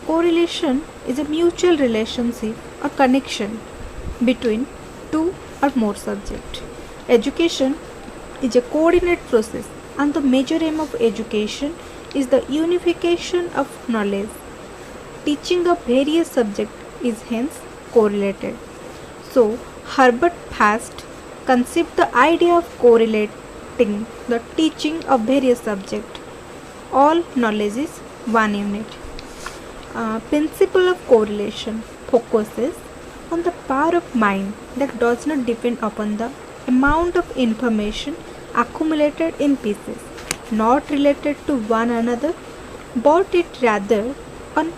Correlation is a mutual relationship or connection between two or more subjects. Education is a coordinate process, and the major aim of education is the unification of knowledge. Teaching of various subjects is hence correlated. So, Herbert Fast conceived the idea of correlating the teaching of various subjects. All knowledge is one unit. Principle of correlation focuses on the power of mind that does not depend upon the amount of information accumulated in pieces, not related to one another, but it rather on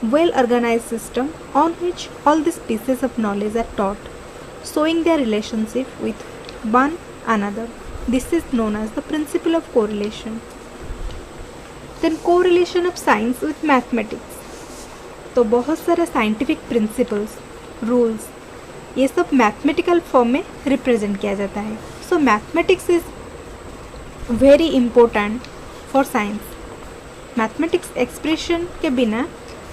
well-organized system on which all these pieces of knowledge are taught, showing their relationship with one another. This is known as the principle of correlation. Then correlation of science with mathematics. तो बहुत सारे scientific principles, rules, ये सब mathematical form में represent किया जाता है. So mathematics is very important for science. Mathematics expression के बिना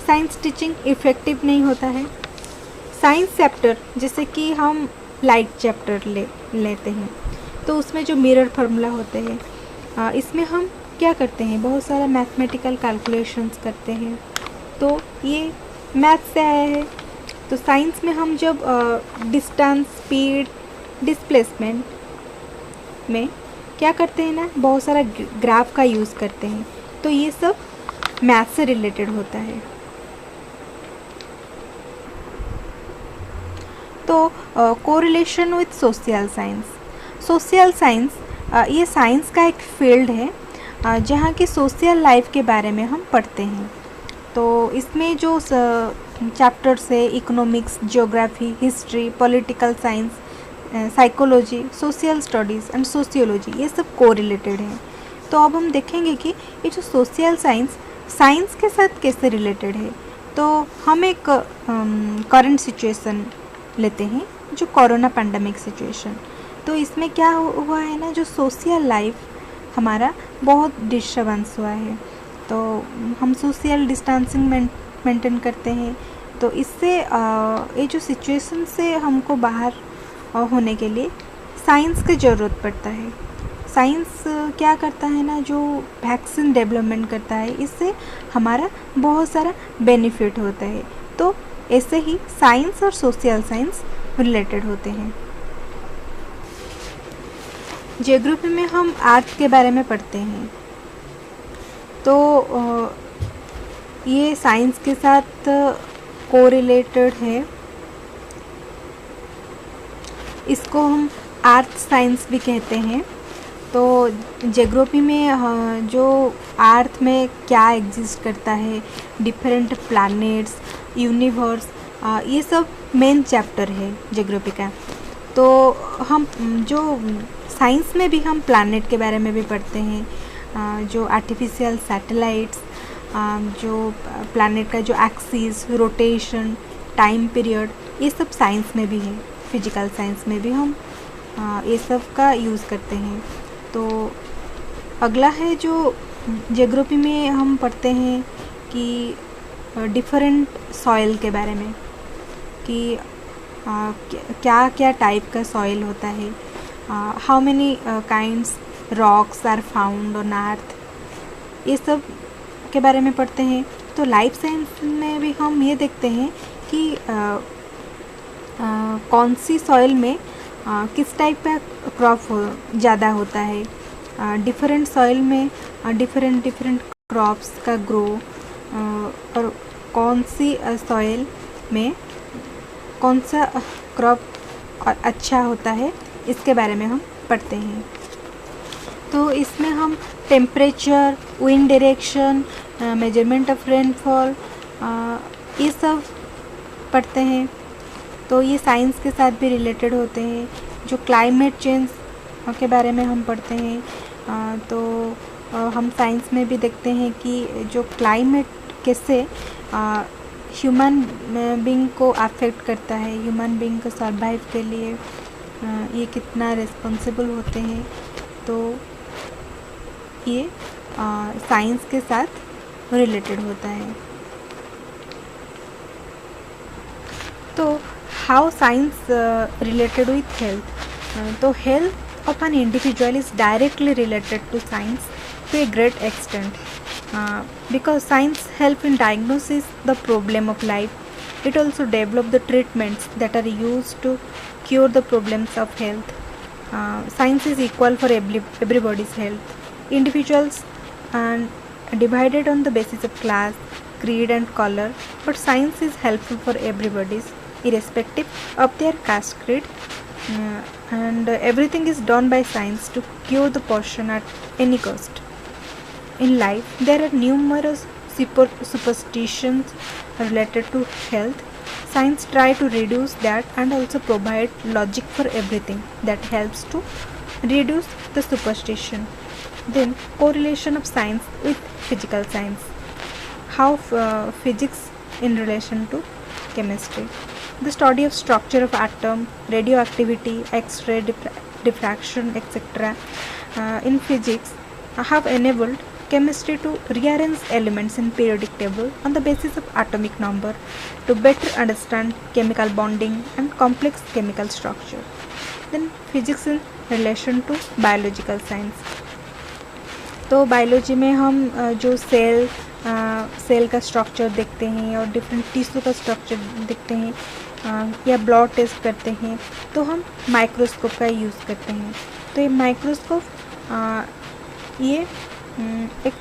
साइंस टीचिंग इफ़ेक्टिव नहीं होता है. साइंस चैप्टर जैसे कि हम लाइट चैप्टर लेते हैं, तो उसमें जो मिरर फार्मूला होते हैं, इसमें हम क्या करते हैं, बहुत सारा मैथमेटिकल कैलकुलेशंस करते हैं. तो ये मैथ से आया है. तो साइंस में हम जब डिस्टेंस, स्पीड, डिस्प्लेसमेंट में क्या करते हैं ना, बहुत सारा ग्राफ का यूज़ करते हैं. तो ये सब मैथ से रिलेटेड होता है. तो correlation with social science. Social science ये साइंस का एक फील्ड है जहाँ की सोशल लाइफ के बारे में हम पढ़ते हैं. तो इसमें जो चैप्टर्स है, economics, geography, history, political science, psychology, social studies and sociology, ये सब कोरिलेटेड हैं. तो अब हम देखेंगे कि ये जो सोशल साइंस साइंस के साथ कैसे रिलेटेड है. तो हम एक करंट सिचुएशन लेते हैं, जो कोरोना पैंडमिक सिचुएशन. तो इसमें क्या हुआ है ना, जो सोशल लाइफ हमारा बहुत डिस्टर्बेंस हुआ है. तो हम सोशल डिस्टेंसिंग मेंटेन करते हैं. तो इससे ये जो सिचुएशन से हमको बाहर होने के लिए साइंस की ज़रूरत पड़ता है. साइंस क्या करता है ना, जो वैक्सीन डेवलपमेंट करता है, इससे हमारा बहुत सारा बेनिफिट होता है. तो ऐसे ही साइंस और सोशल साइंस रिलेटेड होते हैं. ज्योग्राफी में हम अर्थ के बारे में पढ़ते हैं. तो ये साइंस के साथ कोरिलेटेड है. इसको हम अर्थ साइंस भी कहते हैं. तो ज्योग्राफी में जो अर्थ में क्या एग्जिस्ट करता है, डिफरेंट प्लैनेट्स, यूनिवर्स, ये सब मेन चैप्टर है ज्योग्राफी का. तो हम जो साइंस में भी हम प्लैनेट के बारे में भी पढ़ते हैं, जो आर्टिफिशियल सैटेलाइट्स, जो प्लैनेट का जो एक्सिस, रोटेशन, टाइम पीरियड, ये सब साइंस में भी है. फिजिकल साइंस में भी हम ये सब का यूज़ करते हैं. तो अगला है जो ज्योग्राफी में हम पढ़ते हैं कि डिफरेंट सॉइल के बारे में, कि क्या क्या टाइप का सॉइल होता है, how many kinds rocks are found on earth, ये सब के बारे में पढ़ते हैं. तो लाइफ साइंस में भी हम ये देखते हैं कि कौन सी सॉइल में किस टाइप का क्रॉप ज़्यादा होता है. डिफरेंट सॉइल में डिफरेंट क्रॉप्स का ग्रो, और कौन सी सॉइल में कौन सा क्रॉप अच्छा होता है, इसके बारे में हम पढ़ते हैं. तो इसमें हम temperature, wind direction, measurement of rainfall, ये सब पढ़ते हैं. तो ये साइंस के साथ भी रिलेटेड होते हैं. जो क्लाइमेट चेंज के बारे में हम पढ़ते हैं, तो हम साइंस में भी देखते हैं कि जो क्लाइमेट कैसे ह्यूमन बीइंग को अफेक्ट करता है, ह्यूमन बीइंग को सर्वाइव के लिए ये कितना रिस्पॉन्सिबल होते हैं. तो ये साइंस के साथ रिलेटेड होता है. तो how science related with health, तो health of an individual is directly related to science to a great extent, because science help in diagnosis the problem of life. It also develop the treatments that are used to cure the problems of health. Science is equal for everybody's health. Individuals are divided on the basis of class, creed and color, but science is helpful for everybody's irrespective of their caste, creed, and everything is done by science to cure the person at any cost. In life, there are numerous superstitions related to health. Science try to reduce that and also provide logic for everything that helps to reduce the superstition. Then correlation of science with physical science. How physics in relation to chemistry. The study of structure of atom, radioactivity, X-ray, diffraction, etc. In physics have enabled chemistry to rearrange elements in periodic table on the basis of atomic number to better understand chemical bonding and complex chemical structure. Then physics in relation to biological science. तो biology में हम जो cell का structure देखते हैं और different tissue का structure देखते हैं, या ब्लड टेस्ट करते हैं, तो हम माइक्रोस्कोप का यूज़ करते हैं. तो ये माइक्रोस्कोप ये एक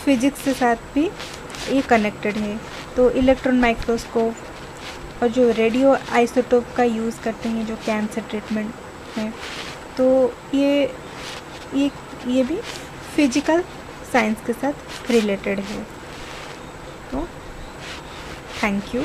फिजिक्स के साथ भी ये कनेक्टेड है. तो इलेक्ट्रॉन माइक्रोस्कोप और जो रेडियो आइसोटोप का यूज़ करते हैं जो कैंसर ट्रीटमेंट है, तो ये भी फिजिकल साइंस के साथ रिलेटेड है. तो थैंक यू.